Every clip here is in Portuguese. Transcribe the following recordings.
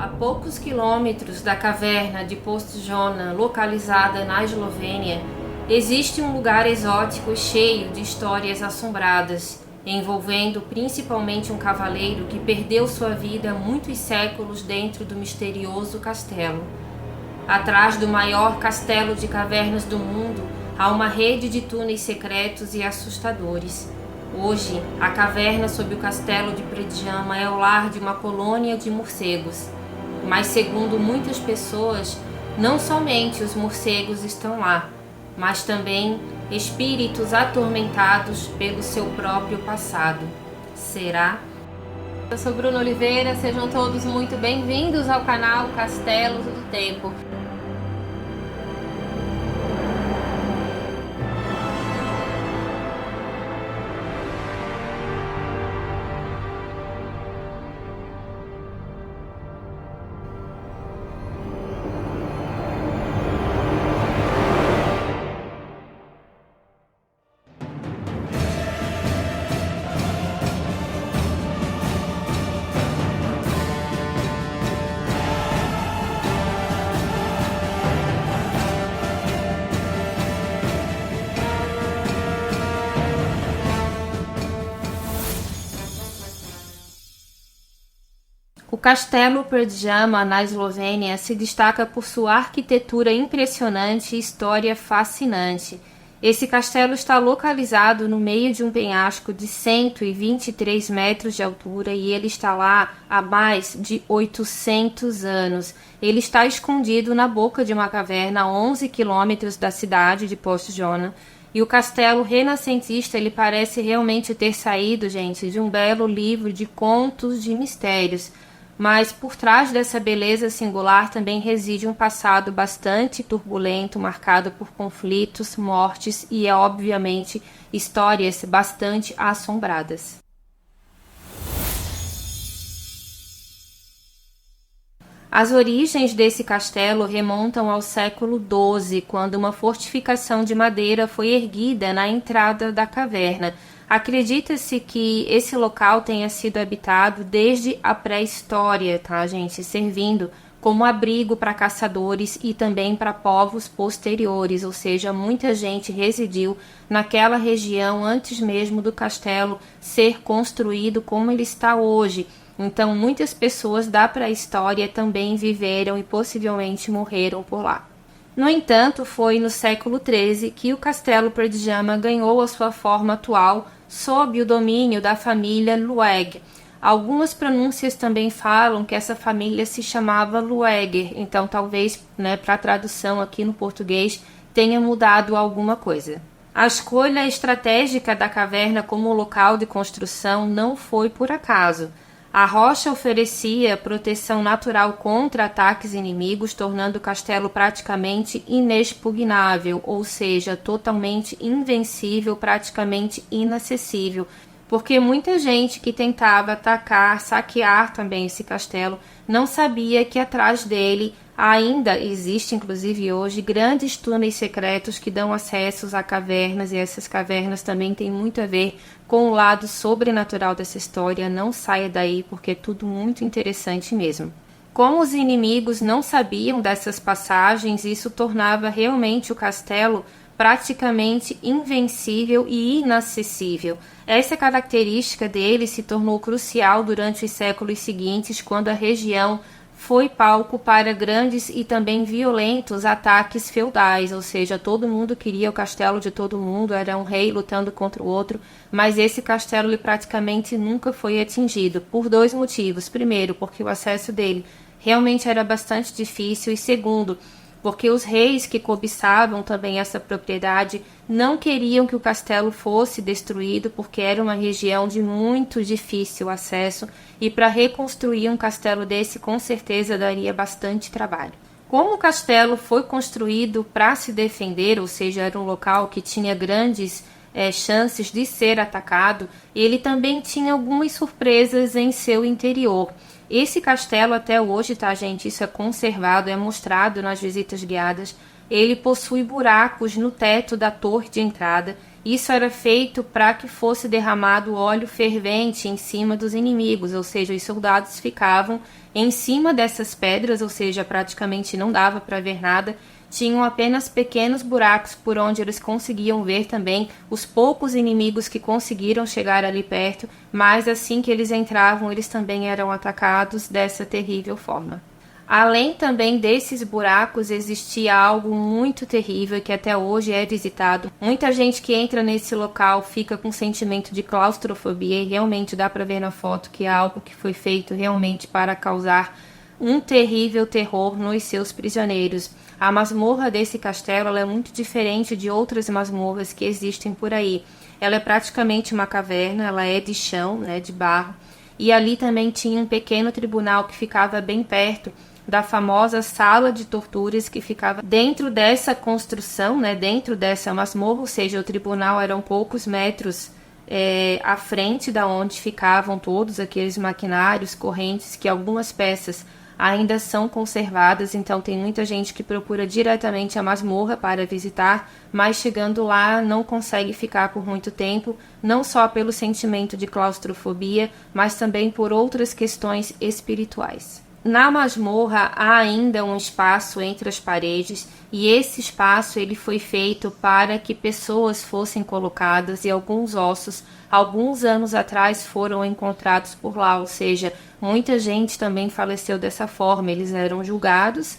A poucos quilômetros da caverna de Postojna, localizada na Eslovênia, existe um lugar exótico e cheio de histórias assombradas, envolvendo principalmente um cavaleiro que perdeu sua vida há muitos séculos dentro do misterioso castelo. Atrás do maior castelo de cavernas do mundo, há uma rede de túneis secretos e assustadores. Hoje, a caverna sob o castelo de Predjama é o lar de uma colônia de morcegos. Mas, segundo muitas pessoas, não somente os morcegos estão lá, mas também espíritos atormentados pelo seu próprio passado. Será? Eu sou Bruna Oliveira, sejam todos muito bem-vindos ao canal Castelos do Tempo. O Castelo Predjama, na Eslovênia, se destaca por sua arquitetura impressionante e história fascinante. Esse castelo está localizado no meio de um penhasco de 123 metros de altura e ele está lá há mais de 800 anos. Ele está escondido na boca de uma caverna a 11 quilômetros da cidade de Postojna. E o castelo renascentista, ele parece realmente ter saído, gente, de um belo livro de contos de mistérios. Mas por trás dessa beleza singular também reside um passado bastante turbulento, marcado por conflitos, mortes e, obviamente, histórias bastante assombradas. As origens desse castelo remontam ao século XII, quando uma fortificação de madeira foi erguida na entrada da caverna. Acredita-se que esse local tenha sido habitado desde a pré-história, tá, gente? Servindo como abrigo para caçadores e também para povos posteriores, ou seja, muita gente residiu naquela região antes mesmo do castelo ser construído como ele está hoje. Então, muitas pessoas da pré-história também viveram e possivelmente morreram por lá. No entanto, foi no século XIII que o Castelo Predjama ganhou a sua forma atual sob o domínio da família Lueg. Algumas pronúncias também falam que essa família se chamava Lueger, então talvez, para a tradução aqui no português, tenha mudado alguma coisa. A escolha estratégica da caverna como local de construção não foi por acaso. A rocha oferecia proteção natural contra ataques inimigos, tornando o castelo praticamente inexpugnável, ou seja, totalmente invencível, praticamente inacessível, porque muita gente que tentava atacar, saquear também esse castelo, não sabia que atrás dele ainda existe, inclusive hoje, grandes túneis secretos que dão acessos a cavernas, e essas cavernas também têm muito a ver com o lado sobrenatural dessa história. Não saia daí, porque é tudo muito interessante mesmo. Como os inimigos não sabiam dessas passagens, isso tornava realmente o castelo praticamente invencível e inacessível. Essa característica dele se tornou crucial durante os séculos seguintes, quando a região foi palco para grandes e também violentos ataques feudais, ou seja, todo mundo queria o castelo de todo mundo, era um rei lutando contra o outro, mas esse castelo ele praticamente nunca foi atingido, por dois motivos. Primeiro, porque o acesso dele realmente era bastante difícil, e segundo, porque os reis que cobiçavam também essa propriedade não queriam que o castelo fosse destruído, porque era uma região de muito difícil acesso, e para reconstruir um castelo desse com certeza daria bastante trabalho. Como o castelo foi construído para se defender, ou seja, era um local que tinha grandes chances de ser atacado, ele também tinha algumas surpresas em seu interior. Esse castelo até hoje, tá, gente? Isso é conservado, é mostrado nas visitas guiadas, ele possui buracos no teto da torre de entrada. Isso era feito para que fosse derramado óleo fervente em cima dos inimigos, ou seja, os soldados ficavam em cima dessas pedras, ou seja, praticamente não dava para ver nada. Tinham apenas pequenos buracos por onde eles conseguiam ver também os poucos inimigos que conseguiram chegar ali perto, mas assim que eles entravam, eles também eram atacados dessa terrível forma. Além também desses buracos, existia algo muito terrível que até hoje é visitado. Muita gente que entra nesse local fica com sentimento de claustrofobia e realmente dá para ver na foto que é algo que foi feito realmente para causar um terrível terror nos seus prisioneiros. A masmorra desse castelo ela é muito diferente de outras masmorras que existem por aí. Ela é praticamente uma caverna, ela é de chão, né, de barro, e ali também tinha um pequeno tribunal que ficava bem perto da famosa sala de torturas que ficava dentro dessa construção, né, dentro dessa masmorra, ou seja, o tribunal eram poucos metros à frente da onde ficavam todos aqueles maquinários, correntes, que algumas peças ainda são conservadas, então tem muita gente que procura diretamente a masmorra para visitar, mas chegando lá não consegue ficar por muito tempo, não só pelo sentimento de claustrofobia, mas também por outras questões espirituais. Na masmorra há ainda um espaço entre as paredes e esse espaço ele foi feito para que pessoas fossem colocadas e alguns ossos, alguns anos atrás, foram encontrados por lá, ou seja, muita gente também faleceu dessa forma. Eles eram julgados,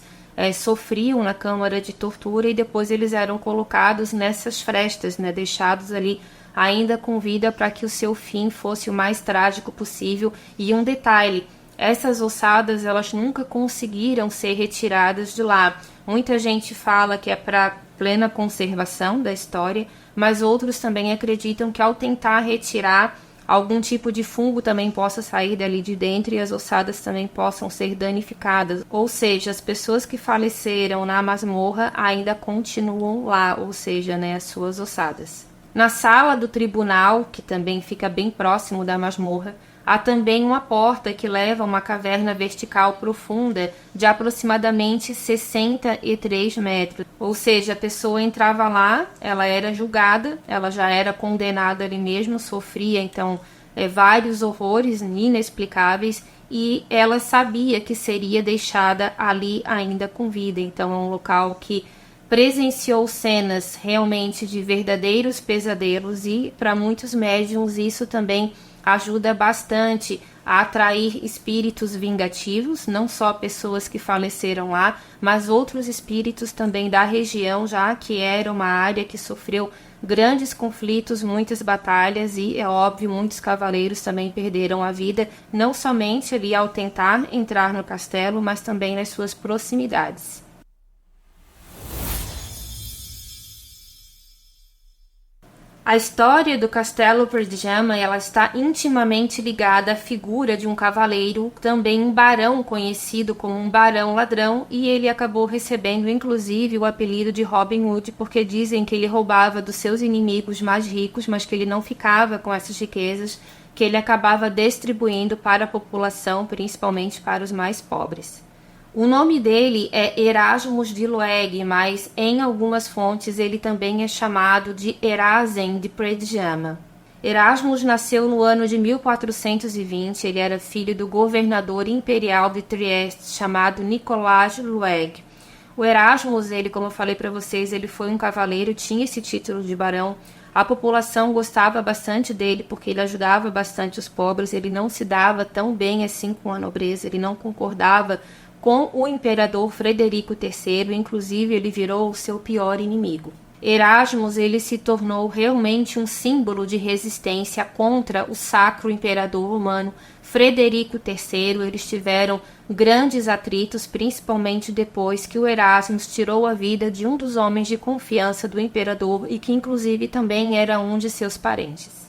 sofriam na câmara de tortura e depois eles eram colocados nessas frestas, né, deixados ali ainda com vida para que o seu fim fosse o mais trágico possível. E um detalhe: essas ossadas elas nunca conseguiram ser retiradas de lá. Muita gente fala que é para plena conservação da história, mas outros também acreditam que ao tentar retirar, algum tipo de fungo também possa sair dali de dentro e as ossadas também possam ser danificadas. Ou seja, as pessoas que faleceram na masmorra ainda continuam lá, ou seja, né, as suas ossadas. Na sala do tribunal, que também fica bem próximo da masmorra, há também uma porta que leva a uma caverna vertical profunda de aproximadamente 63 metros. Ou seja, a pessoa entrava lá, ela era julgada, ela já era condenada ali mesmo, sofria então vários horrores inexplicáveis e ela sabia que seria deixada ali ainda com vida. Então é um local que presenciou cenas realmente de verdadeiros pesadelos e para muitos médiuns isso também ajuda bastante a atrair espíritos vingativos, não só pessoas que faleceram lá, mas outros espíritos também da região, já que era uma área que sofreu grandes conflitos, muitas batalhas e, é óbvio, muitos cavaleiros também perderam a vida, não somente ali ao tentar entrar no castelo, mas também nas suas proximidades. A história do Castelo Perdjama ela está intimamente ligada à figura de um cavaleiro, também um barão conhecido como um barão ladrão, e ele acabou recebendo inclusive o apelido de Robin Hood, porque dizem que ele roubava dos seus inimigos mais ricos, mas que ele não ficava com essas riquezas, que ele acabava distribuindo para a população, principalmente para os mais pobres. O nome dele é Erasmus de Lueg, mas em algumas fontes ele também é chamado de Erazen de Perdjama. Erasmus nasceu no ano de 1420, ele era filho do governador imperial de Trieste, chamado Nicolás Lueg. O Erasmus, ele, como eu falei para vocês, ele foi um cavaleiro, tinha esse título de barão. A população gostava bastante dele porque ele ajudava bastante os pobres, ele não se dava tão bem assim com a nobreza, ele não concordava com o imperador Frederico III, inclusive ele virou o seu pior inimigo. Erasmus ele se tornou realmente um símbolo de resistência contra o sacro imperador romano Frederico III. Eles tiveram grandes atritos, principalmente depois que o Erasmus tirou a vida de um dos homens de confiança do imperador e que inclusive também era um de seus parentes.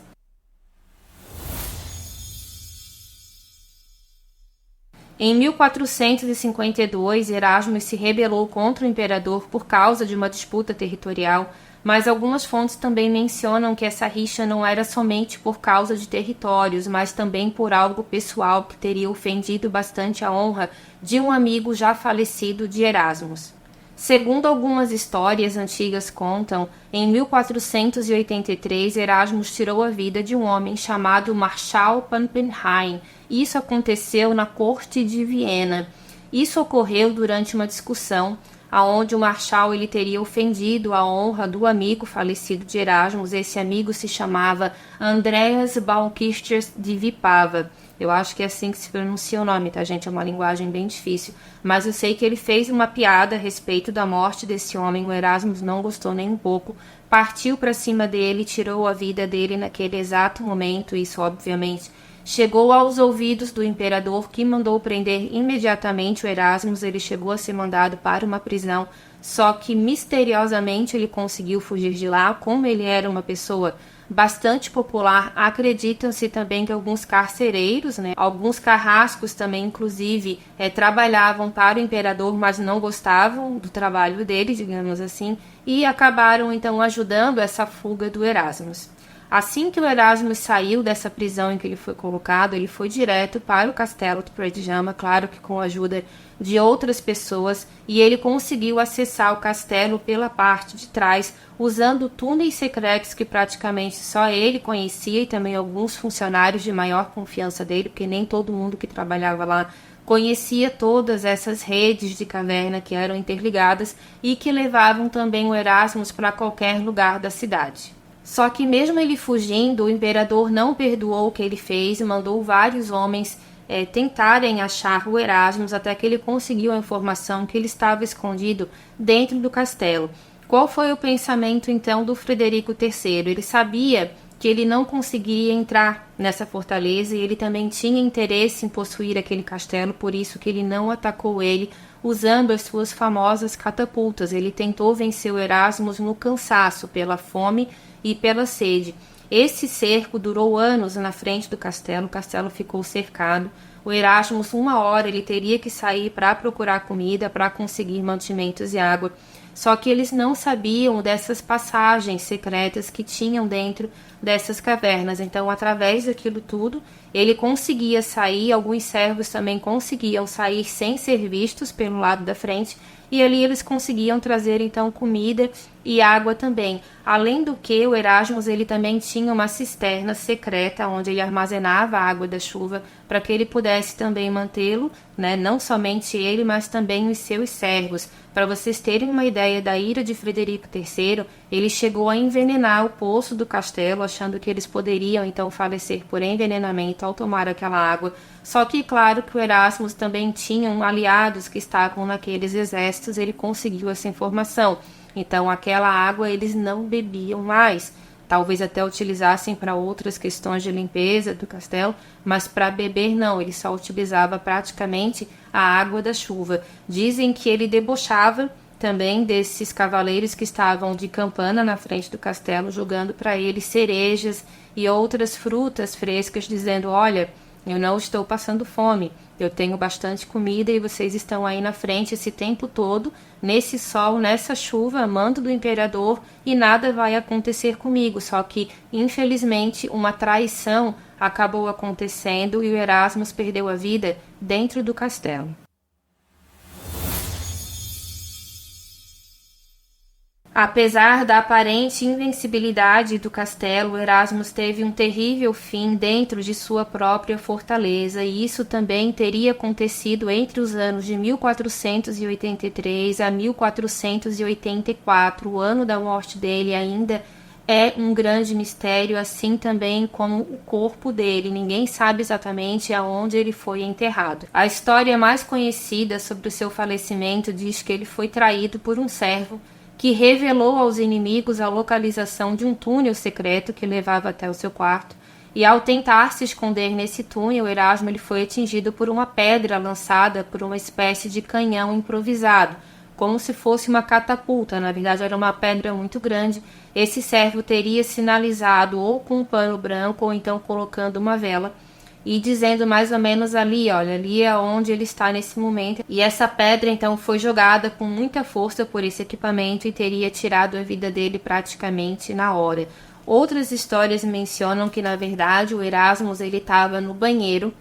Em 1452, Erasmus se rebelou contra o imperador por causa de uma disputa territorial, mas algumas fontes também mencionam que essa rixa não era somente por causa de territórios, mas também por algo pessoal que teria ofendido bastante a honra de um amigo já falecido de Erasmus. Segundo algumas histórias antigas contam, em 1483 Erasmus tirou a vida de um homem chamado Marshal Pappenheim. Isso aconteceu na corte de Viena. Isso ocorreu durante uma discussão aonde o Marshal ele teria ofendido a honra do amigo falecido de Erasmus. Esse amigo se chamava Andreas Baumkircher de Vipava. Eu acho que é assim que se pronuncia o nome, tá, gente? É uma linguagem bem difícil. Mas eu sei que ele fez uma piada a respeito da morte desse homem. O Erasmus não gostou nem um pouco. Partiu para cima dele, tirou a vida dele naquele exato momento. Isso, obviamente, chegou aos ouvidos do imperador, que mandou prender imediatamente o Erasmus. Ele chegou a ser mandado para uma prisão, só que misteriosamente ele conseguiu fugir de lá. Como ele era uma pessoa bastante popular, acredita-se também que alguns carcereiros, alguns carrascos também, inclusive, trabalhavam para o imperador, mas não gostavam do trabalho dele, digamos assim, e acabaram então ajudando essa fuga do Erasmus. Assim que o Erasmus saiu dessa prisão em que ele foi colocado, ele foi direto para o castelo de Predjama, claro que com a ajuda de outras pessoas, e ele conseguiu acessar o castelo pela parte de trás, usando túneis secretos que praticamente só ele conhecia, e também alguns funcionários de maior confiança dele, porque nem todo mundo que trabalhava lá conhecia todas essas redes de caverna que eram interligadas e que levavam também o Erasmus para qualquer lugar da cidade. Só que mesmo ele fugindo, o imperador não perdoou o que ele fez e mandou vários homens tentarem achar o Erasmus, até que ele conseguiu a informação que ele estava escondido dentro do castelo. Qual foi o pensamento então do Frederico III? Ele sabia que ele não conseguiria entrar nessa fortaleza e ele também tinha interesse em possuir aquele castelo, por isso que ele não atacou ele usando as suas famosas catapultas. Ele tentou vencer o Erasmus no cansaço, pela fome e pela sede. Esse cerco durou anos na frente do castelo, o castelo ficou cercado. O Erasmus, uma hora, ele teria que sair para procurar comida, para conseguir mantimentos e água. Só que eles não sabiam dessas passagens secretas que tinham dentro dessas cavernas. Então, através daquilo tudo, ele conseguia sair, alguns servos também conseguiam sair sem ser vistos pelo lado da frente, e ali eles conseguiam trazer então comida e água também. Além do que, o Erasmus ele também tinha uma cisterna secreta onde ele armazenava a água da chuva para que ele pudesse também mantê-lo, não somente ele, mas também os seus servos. Para vocês terem uma ideia da ira de Frederico III, ele chegou a envenenar o poço do castelo, achando que eles poderiam então falecer por envenenamento ao tomar aquela água. Só que, claro, que o Erasmus também tinha aliados que estavam naqueles exércitos, ele conseguiu essa informação. Então, aquela água eles não bebiam mais. Talvez até utilizassem para outras questões de limpeza do castelo, mas para beber não, ele só utilizava praticamente a água da chuva. Dizem que ele debochava também desses cavaleiros que estavam de campana na frente do castelo, jogando para eles cerejas e outras frutas frescas, dizendo: olha, eu não estou passando fome, eu tenho bastante comida e vocês estão aí na frente esse tempo todo, nesse sol, nessa chuva, amando do imperador, e nada vai acontecer comigo. Só que, infelizmente, uma traição acabou acontecendo e o Erasmus perdeu a vida dentro do castelo. Apesar da aparente invencibilidade do castelo, Erasmus teve um terrível fim dentro de sua própria fortaleza, e isso também teria acontecido entre os anos de 1483 a 1484. O ano da morte dele ainda é um grande mistério, assim também como o corpo dele. Ninguém sabe exatamente aonde ele foi enterrado. A história mais conhecida sobre o seu falecimento diz que ele foi traído por um servo que revelou aos inimigos a localização de um túnel secreto que levava até o seu quarto, e ao tentar se esconder nesse túnel, Erasmo ele foi atingido por uma pedra lançada por uma espécie de canhão improvisado, como se fosse uma catapulta. Na verdade, era uma pedra muito grande. Esse servo teria sinalizado ou com um pano branco ou então colocando uma vela e dizendo mais ou menos ali, olha, ali é onde ele está nesse momento. E essa pedra então foi jogada com muita força por esse equipamento e teria tirado a vida dele praticamente na hora. Outras histórias mencionam que, na verdade, o Erasmus ele estava no banheiro,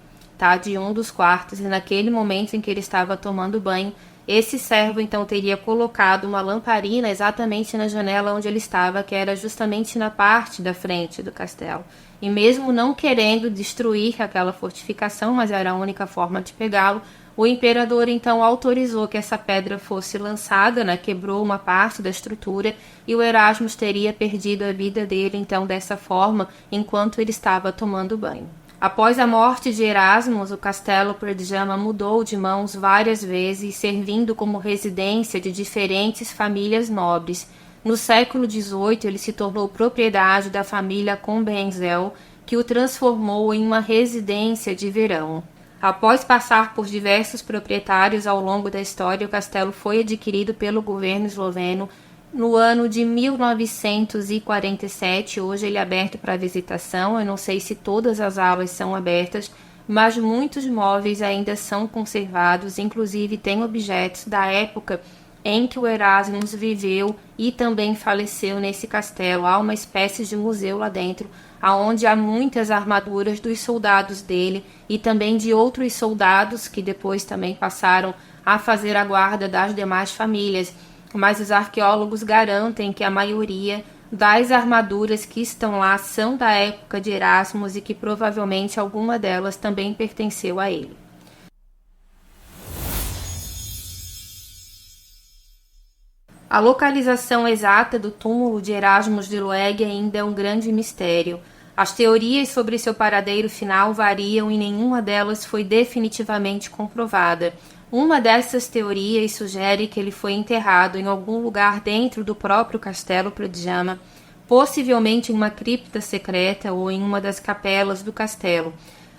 de um dos quartos, e naquele momento em que ele estava tomando banho, esse servo então teria colocado uma lamparina exatamente na janela onde ele estava, que era justamente na parte da frente do castelo. E mesmo não querendo destruir aquela fortificação, mas era a única forma de pegá-lo, o imperador então autorizou que essa pedra fosse lançada, né, quebrou uma parte da estrutura, e o Erasmus teria perdido a vida dele então dessa forma, enquanto ele estava tomando banho. Após a morte de Erasmus, o castelo Perdjama mudou de mãos várias vezes, servindo como residência de diferentes famílias nobres. No século XVIII, ele se tornou propriedade da família Combenzel, que o transformou em uma residência de verão. Após passar por diversos proprietários ao longo da história, o castelo foi adquirido pelo governo esloveno no ano de 1947. Hoje ele é aberto para visitação. Eu não sei se todas as aulas são abertas, mas muitos móveis ainda são conservados, inclusive tem objetos da época em que o Erasmus viveu e também faleceu nesse castelo. Há uma espécie de museu lá dentro, onde há muitas armaduras dos soldados dele e também de outros soldados que depois também passaram a fazer a guarda das demais famílias. Mas os arqueólogos garantem que a maioria das armaduras que estão lá são da época de Erasmus e que provavelmente alguma delas também pertenceu a ele. A localização exata do túmulo de Erasmus de Loeg ainda é um grande mistério. As teorias sobre seu paradeiro final variam e nenhuma delas foi definitivamente comprovada. Uma dessas teorias sugere que ele foi enterrado em algum lugar dentro do próprio castelo Perdjama, possivelmente em uma cripta secreta ou em uma das capelas do castelo.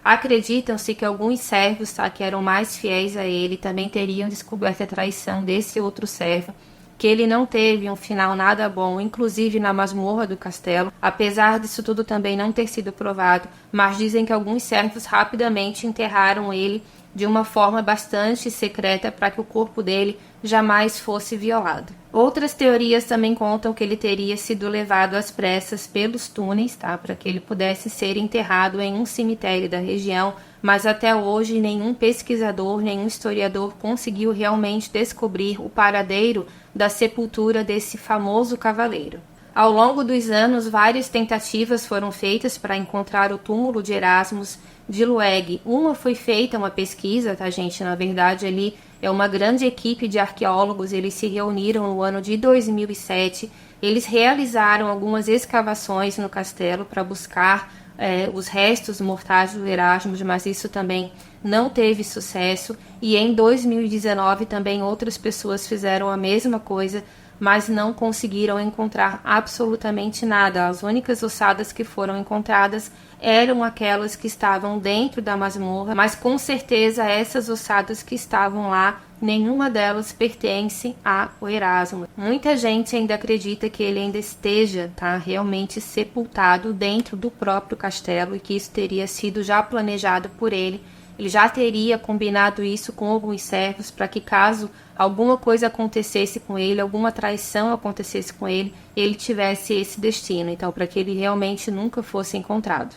Acreditam-se que alguns servos, que eram mais fiéis a ele, também teriam descoberto a traição desse outro servo, que ele não teve um final nada bom, inclusive na masmorra do castelo, apesar disso tudo também não ter sido provado, mas dizem que alguns servos rapidamente enterraram ele de uma forma bastante secreta para que o corpo dele jamais fosse violado. Outras teorias também contam que ele teria sido levado às pressas pelos túneis, para que ele pudesse ser enterrado em um cemitério da região, mas até hoje nenhum pesquisador, nenhum historiador conseguiu realmente descobrir o paradeiro da sepultura desse famoso cavaleiro. Ao longo dos anos, várias tentativas foram feitas para encontrar o túmulo de Erasmus de Loeg. Uma foi feita, uma pesquisa, gente? Na verdade, ali é uma grande equipe de arqueólogos, eles se reuniram no ano de 2007. Eles realizaram algumas escavações no castelo para buscar os restos mortais do Erasmus, mas isso também não teve sucesso. E em 2019 também outras pessoas fizeram a mesma coisa, mas não conseguiram encontrar absolutamente nada. As únicas ossadas que foram encontradas eram aquelas que estavam dentro da masmorra, mas com certeza essas ossadas que estavam lá, nenhuma delas pertence ao Erasmo. Muita gente ainda acredita que ele ainda esteja realmente sepultado dentro do próprio castelo e que isso teria sido já planejado por ele. Ele já teria combinado isso com alguns servos para que, caso alguma coisa acontecesse com ele, alguma traição acontecesse com ele, ele tivesse esse destino. Então, para que ele realmente nunca fosse encontrado.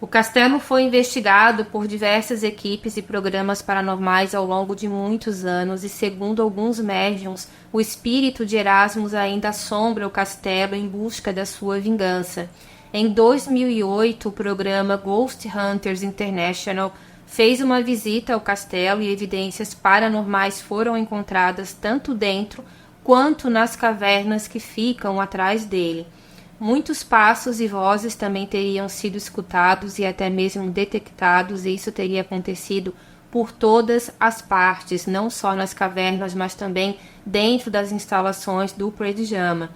O castelo foi investigado por diversas equipes e programas paranormais ao longo de muitos anos e, segundo alguns médiuns, o espírito de Erasmus ainda assombra o castelo em busca da sua vingança. Em 2008, o programa Ghost Hunters International fez uma visita ao castelo e evidências paranormais foram encontradas tanto dentro quanto nas cavernas que ficam atrás dele. Muitos passos e vozes também teriam sido escutados e até mesmo detectados, e isso teria acontecido por todas as partes, não só nas cavernas, mas também dentro das instalações do Perdjama.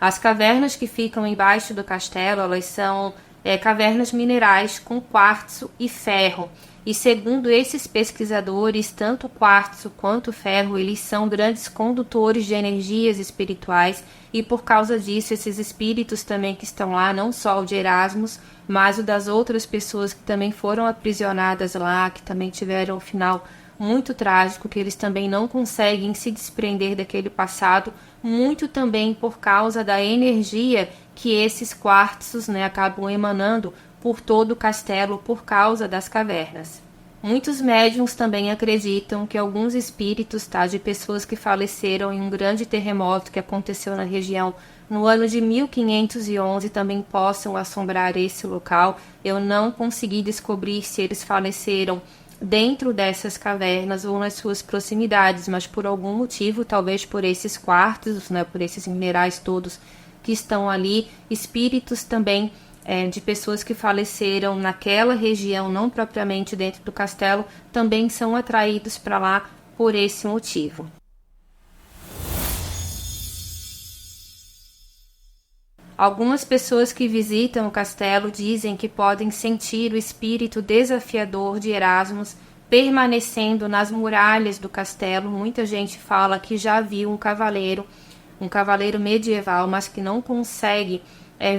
As cavernas que ficam embaixo do castelo, elas são cavernas minerais com quartzo e ferro. E segundo esses pesquisadores, tanto o quartzo quanto o ferro, eles são grandes condutores de energias espirituais, e por causa disso, esses espíritos também que estão lá, não só o de Erasmus, mas o das outras pessoas que também foram aprisionadas lá, que também tiveram um final muito trágico, que eles também não conseguem se desprender daquele passado, muito também por causa da energia que esses quartzos acabam emanando por todo o castelo por causa das cavernas. Muitos médiuns também acreditam que alguns espíritos, de pessoas que faleceram em um grande terremoto que aconteceu na região no ano de 1511 também possam assombrar esse local. Eu não consegui descobrir se eles faleceram dentro dessas cavernas ou nas suas proximidades, mas por algum motivo, talvez por esses quartos, por esses minerais todos que estão ali, espíritos também de pessoas que faleceram naquela região, não propriamente dentro do castelo, também são atraídos para lá por esse motivo. Algumas pessoas que visitam o castelo dizem que podem sentir o espírito desafiador de Erasmus permanecendo nas muralhas do castelo. Muita gente fala que já viu um cavaleiro medieval, mas que não consegue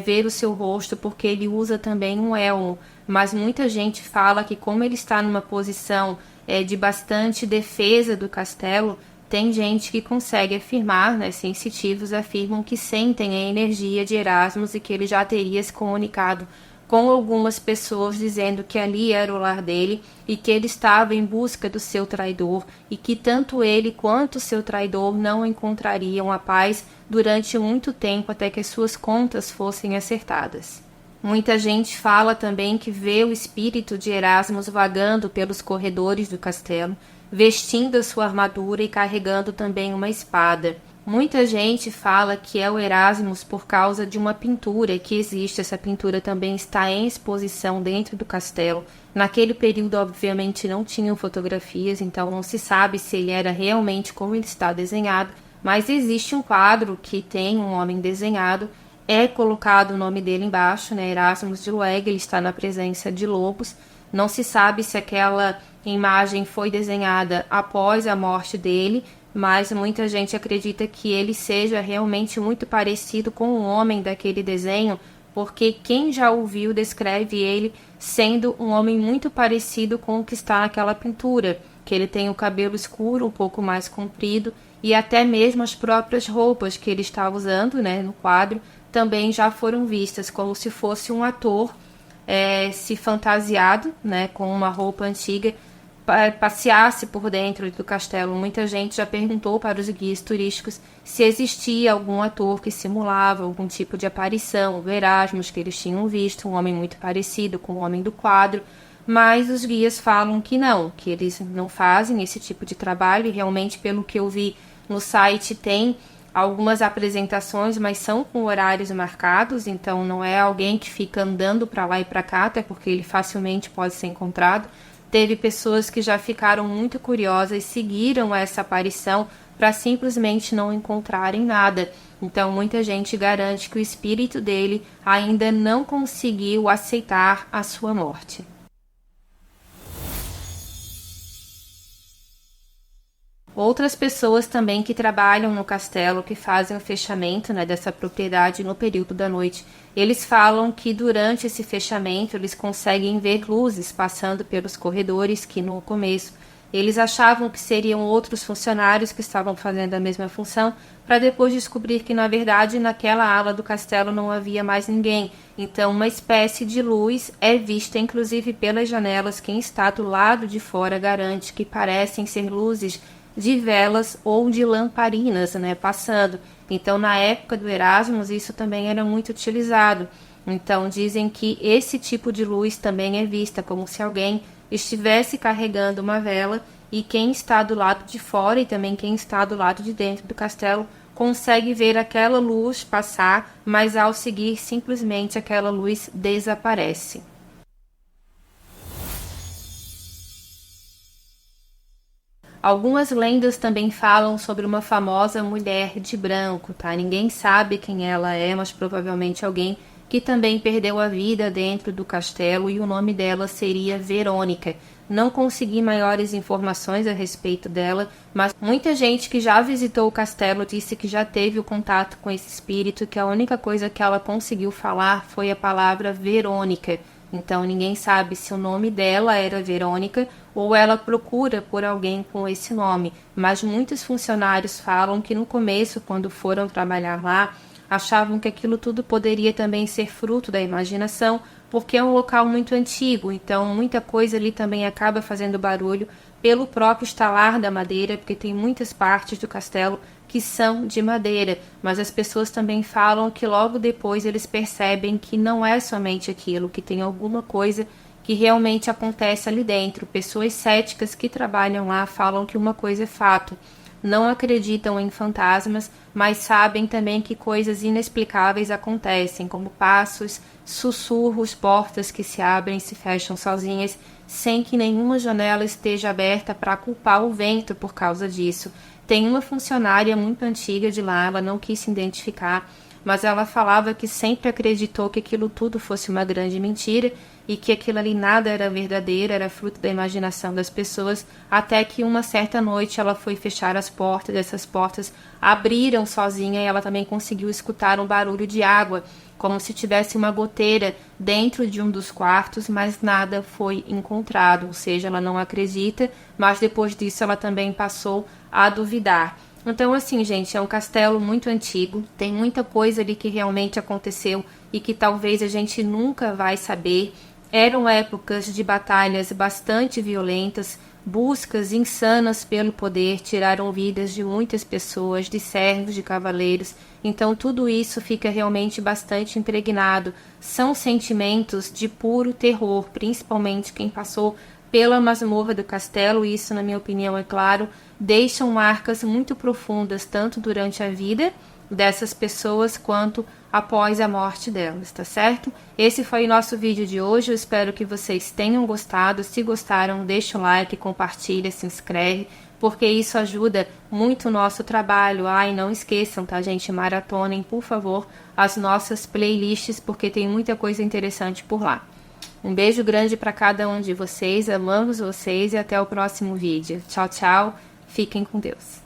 ver o seu rosto porque ele usa também um elmo. Mas muita gente fala que como ele está numa posição de bastante defesa do castelo, tem gente que consegue afirmar, sensitivos afirmam que sentem a energia de Erasmus e que ele já teria se comunicado com algumas pessoas dizendo que ali era o lar dele e que ele estava em busca do seu traidor e que tanto ele quanto o seu traidor não encontrariam a paz durante muito tempo até que as suas contas fossem acertadas. Muita gente fala também que vê o espírito de Erasmus vagando pelos corredores do castelo, vestindo a sua armadura e carregando também uma espada. Muita gente fala que é o Erasmus por causa de uma pintura que existe. Essa pintura também está em exposição dentro do castelo. Naquele período, obviamente, não tinham fotografias, então não se sabe se ele era realmente como ele está desenhado, mas existe um quadro que tem um homem desenhado, é colocado o nome dele embaixo, Erasmus de Lueg, ele está na presença de lobos. Não se sabe se aquela imagem foi desenhada após a morte dele, mas muita gente acredita que ele seja realmente muito parecido com o homem daquele desenho, porque quem já o viu descreve ele sendo um homem muito parecido com o que está naquela pintura, que ele tem o cabelo escuro, um pouco mais comprido, e até mesmo as próprias roupas que ele está usando, no quadro, também já foram vistas como se fosse um ator se fantasiado, com uma roupa antiga, passeasse por dentro do castelo. Muita gente já perguntou para os guias turísticos se existia algum ator que simulava algum tipo de aparição, o Erasmus, que eles tinham visto, um homem muito parecido com o homem do quadro, mas os guias falam que não, que eles não fazem esse tipo de trabalho, e realmente, pelo que eu vi no site, tem algumas apresentações, mas são com horários marcados, então não é alguém que fica andando para lá e para cá, até porque ele facilmente pode ser encontrado. Teve pessoas que já ficaram muito curiosas e seguiram essa aparição para simplesmente não encontrarem nada. Então, muita gente garante que o espírito dele ainda não conseguiu aceitar a sua morte. Outras pessoas também que trabalham no castelo, que fazem o fechamento dessa propriedade no período da noite, eles falam que durante esse fechamento eles conseguem ver luzes passando pelos corredores, que no começo eles achavam que seriam outros funcionários que estavam fazendo a mesma função, para depois descobrir que, na verdade, naquela ala do castelo não havia mais ninguém. Então, uma espécie de luz é vista, inclusive, pelas janelas. Quem está do lado de fora garante que parecem ser luzes de velas ou de lamparinas, passando. Então, na época do Erasmus, isso também era muito utilizado. Então, dizem que esse tipo de luz também é vista, como se alguém estivesse carregando uma vela, e quem está do lado de fora e também quem está do lado de dentro do castelo consegue ver aquela luz passar, mas ao seguir, simplesmente aquela luz desaparece. Algumas lendas também falam sobre uma famosa mulher de branco, Ninguém sabe quem ela é, mas provavelmente alguém que também perdeu a vida dentro do castelo, e o nome dela seria Verônica. Não consegui maiores informações a respeito dela, mas muita gente que já visitou o castelo disse que já teve o contato com esse espírito, que a única coisa que ela conseguiu falar foi a palavra Verônica. Então ninguém sabe se o nome dela era Verônica ou ela procura por alguém com esse nome. Mas muitos funcionários falam que no começo, quando foram trabalhar lá, achavam que aquilo tudo poderia também ser fruto da imaginação, porque é um local muito antigo, então muita coisa ali também acaba fazendo barulho pelo próprio estalar da madeira, porque tem muitas partes do castelo que são de madeira, mas as pessoas também falam que logo depois eles percebem que não é somente aquilo, que tem alguma coisa que realmente acontece ali dentro. Pessoas céticas que trabalham lá falam que uma coisa é fato, não acreditam em fantasmas, mas sabem também que coisas inexplicáveis acontecem, como passos, sussurros, portas que se abrem e se fecham sozinhas, sem que nenhuma janela esteja aberta para culpar o vento por causa disso. Tem uma funcionária muito antiga de lá, ela não quis se identificar, mas ela falava que sempre acreditou que aquilo tudo fosse uma grande mentira e que aquilo ali nada era verdadeiro, era fruto da imaginação das pessoas, até que uma certa noite ela foi fechar as portas, essas portas abriram sozinha e ela também conseguiu escutar um barulho de água, como se tivesse uma goteira dentro de um dos quartos, mas nada foi encontrado, ou seja, ela não acredita, mas depois disso ela também passou a duvidar. Então, assim, gente, é um castelo muito antigo, tem muita coisa ali que realmente aconteceu e que talvez a gente nunca vai saber. Eram épocas de batalhas bastante violentas, buscas insanas pelo poder, tiraram vidas de muitas pessoas, de servos, de cavaleiros. Então tudo isso fica realmente bastante impregnado. São sentimentos de puro terror, principalmente quem passou pela masmorra do castelo, e isso, na minha opinião, é claro, deixam marcas muito profundas, tanto durante a vida dessas pessoas quanto após a morte delas, tá certo? Esse foi o nosso vídeo de hoje, eu espero que vocês tenham gostado. Se gostaram, deixa o like, compartilha, se inscreve, porque isso ajuda muito o nosso trabalho. E não esqueçam, tá, gente? Maratonem, por favor, as nossas playlists, porque tem muita coisa interessante por lá. Um beijo grande para cada um de vocês, amamos vocês e até o próximo vídeo. Tchau, tchau, fiquem com Deus.